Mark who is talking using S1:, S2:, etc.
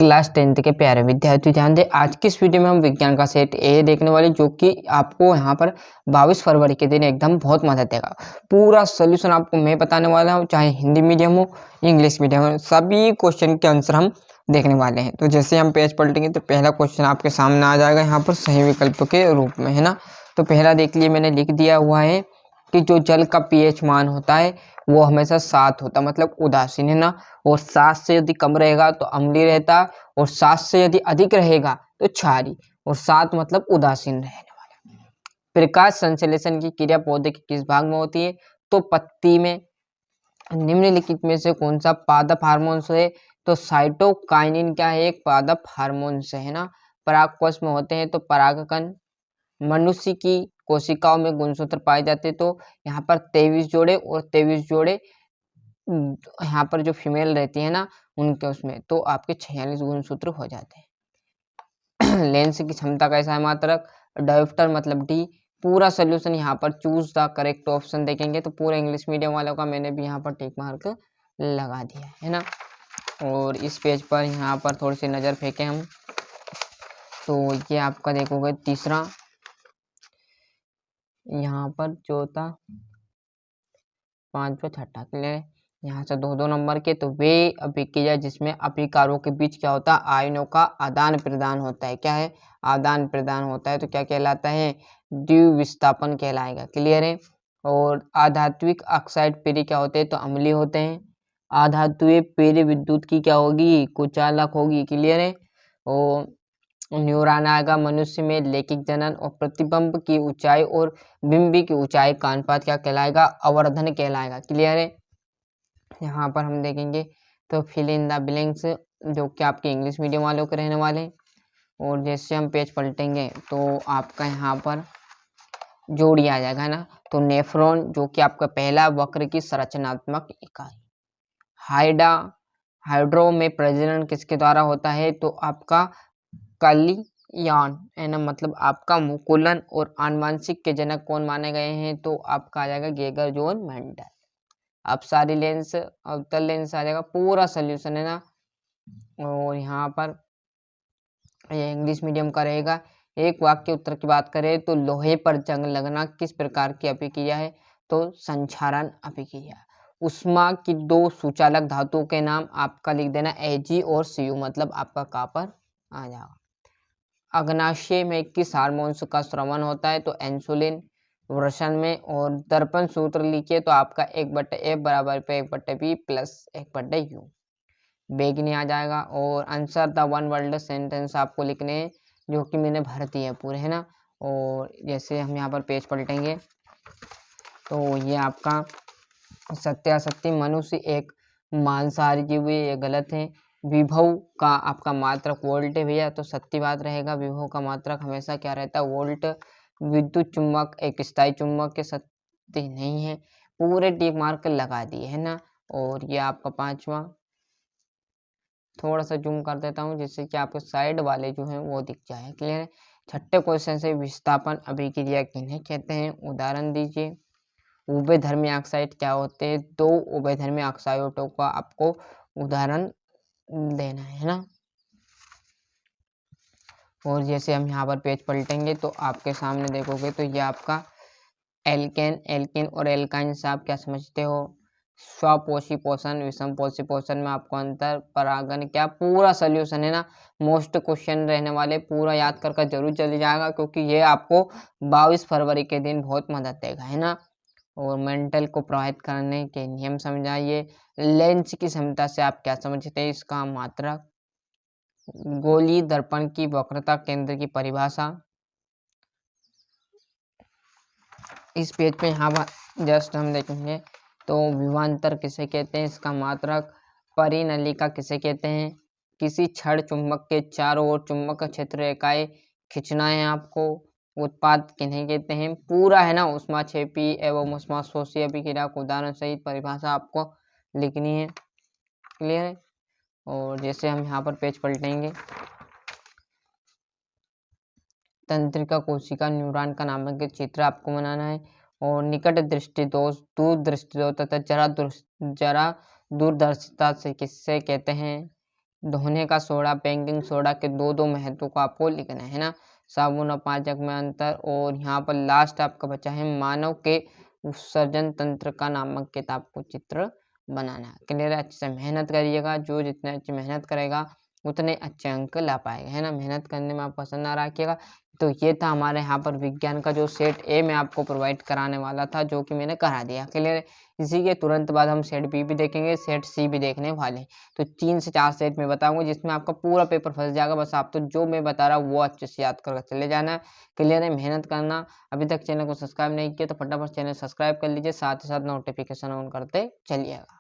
S1: Class 10th के प्यारे विद्यार्थी ध्यान दें। आज की इस वीडियो में हम विज्ञान का सेट ए देखने वाले, जो कि आपको यहाँ पर 22 फरवरी के दिन एकदम बहुत मदद देगा। पूरा सोल्यूशन आपको मैं बताने वाला हूँ, चाहे हिंदी मीडियम हो इंग्लिश मीडियम हो, सभी क्वेश्चन के आंसर हम देखने वाले हैं। तो जैसे हम पेज पलटेंगे तो पहला क्वेश्चन आपके सामने आ जाएगा यहाँ पर सही विकल्प के रूप में, है ना। तो पहला देख लिए, मैंने लिख दिया हुआ है कि जो जल का pH मान होता है वो हमेशा 7 होता, मतलब उदासीन, है ना। और 7 से यदि कम रहेगा तो अम्लीय रहता, और 7 से यदि अधिक रहेगा तो क्षारीय, और 7 मतलब उदासीन रहने वाला। प्रकाश संश्लेषण की क्रिया पौधे के किस भाग में होती है? तो पत्ती में। निम्नलिखित में से कौन सा पादप हार्मोन है? तो साइटोकाइनिन क्या है? एक पादप हार्मोन से, है ना। परागकोश में होते हैं तो परागकण। मनुष्य की कोशिकाओं में गुणसूत्र पाए जाते हैं तो यहाँ पर 23 जोड़े, और 23 जोड़े यहाँ पर जो फीमेल रहती है ना उनके उसमें, तो आपके 46 गुणसूत्र हो जाते हैं। लेंस की क्षमता कैसा है? मात्रक। डायोप्टर मतलब डी। पूरा सोल्यूशन यहाँ पर चूज द करेक्ट ऑप्शन देखेंगे तो पूरा इंग्लिश मीडियम वालों का मैंने भी यहाँ पर टिक मार्क लगा दिया है ना। और इस पेज पर यहाँ पर थोड़ी सी नज़र फेंके हम, तो ये आपका देखोगे तीसरा, यहाँ पर चौथा, पांचवा, छठा। क्लियर? यहाँ से 2-2 नंबर के। तो वे अभिक्रिया जिसमें अभिकारों के बीच क्या होता है? आयनों का आदान प्रदान होता है। क्या है? आदान प्रदान होता है, तो क्या कहलाता है? द्विविस्थापन कहलाएगा। क्लियर है? और अधात्विक ऑक्साइड पेरी क्या होते हैं? तो अम्लीय होते हैं। अधात्वीय पेरी विद्युत की क्या होगी? कुचालक होगी। क्लियर है? और न्यूरॉन आएगा मनुष्य में। लैंगिक जनन और प्रतिबिंब की ऊंचाई और बिंब की ऊंचाई का अनुपात क्या कहलाएगा? अवर्धन कहलाएगा। क्लियर है? यहाँ पर हम देखेंगे तो फिल इन द ब्लैंक्स, जो कि आपके इंग्लिश मीडियम वालों के रहने वाले। और जैसे हम पेज पलटेंगे तो आपका यहाँ पर जोड़ी आ जाएगा ना। तो नेफ्रॉन, जो कि आपका पहला वक्र की संरचनात्मक इकाई। हाइड्रो में प्रजनन किसके द्वारा होता है? तो आपका कलियान, है ना, मतलब आपका मुकुलन। और आनुवंशिक के जनक कौन माने गए हैं? तो आपका आ जाएगा गेगर जोन मेंडल। अब सारी लेंस, अवतल लेंस आ जाएगा, पूरा सोल्यूशन, है ना। और यहाँ पर ये इंग्लिश मीडियम का रहेगा। एक वाक्य उत्तर की बात करें तो लोहे पर जंग लगना किस प्रकार की अभिक्रिया है? तो संक्षारण अभिक्रिया। उष्मा की 2 सुचालक धातुओं के नाम आपका लिख देना Ag और Cu, मतलब आपका कॉपर आ जाएगा। अग्नाशय में किस हार्मोन्स का स्रवण होता है? तो इंसुलिन। वृषण में। और दर्पण सूत्र लिखिए तो आपका 1/F बराबर पे 1/B प्लस 1/U। बेगनी आ जाएगा। और answer the one world sentence आपको लिखने हैं, जो कि मैंने भर दिए है पूरे, है ना। और जैसे हम यहाँ पर पेज पलटेंगे तो ये आपका सत्यासत्य, मनुष्य एक मांसाहारी जीव है, ये गलत है। विभव का आपका मात्रक वोल्ट है भैया, तो सत्य बात रहेगा। विभव का मात्रक हमेशा क्या रहता है? वोल्ट। विद्युत चुम्बक एक स्थायी चुम्बक के, सत्य नहीं है। पूरे टिक मार्क लगा दिए, है ना। और ये आपका पांचवा, थोड़ा सा जूम कर देता हूँ जिससे कि आपको साइड वाले जो हैं वो दिख जाए। क्लियर है? छठे क्वेश्चन से विस्थापन अभिक्रिया किन्हें कहते हैं? उदाहरण दीजिए। उभयधर्मी ऑक्साइड क्या होते हैं? 2 उभयधर्मी ऑक्साइडों का आपको उदाहरण देना है ना। और जैसे हम यहाँ पर पेज पलटेंगे तो आपके सामने देखोगे तो ये आपका एल्केन और एल्काइन से आप क्या समझते हो? स्वपोषी पोषण, विषम पोषी पोषण में आपको अंतर, परागण, क्या पूरा सोल्यूशन, है ना। मोस्ट क्वेश्चन रहने वाले, पूरा याद कर जरूर चले जाएगा, क्योंकि ये आपको 22 फरवरी के दिन बहुत मदद देगा, है ना। और मेंटल को प्रभावित करने के नियम समझाइए। लेंस की क्षमता से आप क्या समझते हैं? इसका मात्रक। गोली दर्पण की वक्रता केंद्र की परिभाषा। इस पेज पे यहाँ जस्ट हम देखेंगे तो विभवांतर किसे कहते हैं? इसका मात्रक। परिनलिका किसे कहते हैं? किसी छड़ चुंबक के चारों ओर चुंबक क्षेत्र रेखाएं खींचना है आपको। उत्पाद किन्हें कहते हैं? पूरा, है ना। ऊष्माक्षेपी एवं ऊष्माशोषी अभिक्रिया को उदाहरण सहित परिभाषा आपको लिखनी है। क्लियर है? और जैसे हम यहाँ पर पेज पलटेंगे, तंत्रिका कोशिका, न्यूरॉन का नामांकित चित्र आपको बनाना है। और निकट दृष्टि दोष, दूर दृष्टि दोष तथा जरा दूरदर्शिता से किससे कहते हैं? धोने का सोडा, बेकिंग सोडा के दो महत्व को आपको लिखना है ना। साबुन और पाचक में अंतर, और यहाँ पर लास्ट आपका बचा है मानव के उत्सर्जन तंत्र का नामक किताब को चित्र बनाना है। क्लियर है? अच्छे से मेहनत करिएगा, जो जितने अच्छी मेहनत करेगा उतने अच्छे अंक ला पाएगा, है ना। मेहनत करने में आप पसंद ना रखिएगा। तो ये था हमारे यहाँ पर विज्ञान का जो सेट ए मैं आपको प्रोवाइड कराने वाला था, जो कि मैंने करा दिया। क्लियर है? इसी के तुरंत बाद हम सेट बी भी देखेंगे, सेट सी भी देखने वाले हैं। तो 3 से 4 सेट मैं बताऊंगा, जिसमें आपका पूरा पेपर फंस जाएगा। बस आप तो जो मैं बता रहा हूँ वो अच्छे से याद करके चले जाना है। क्लियर है? मेहनत करना। अभी तक चैनल को सब्सक्राइब नहीं किया तो फटाफट चैनल सब्सक्राइब कर लीजिए, साथ ही साथ नोटिफिकेशन ऑन करते चलिएगा।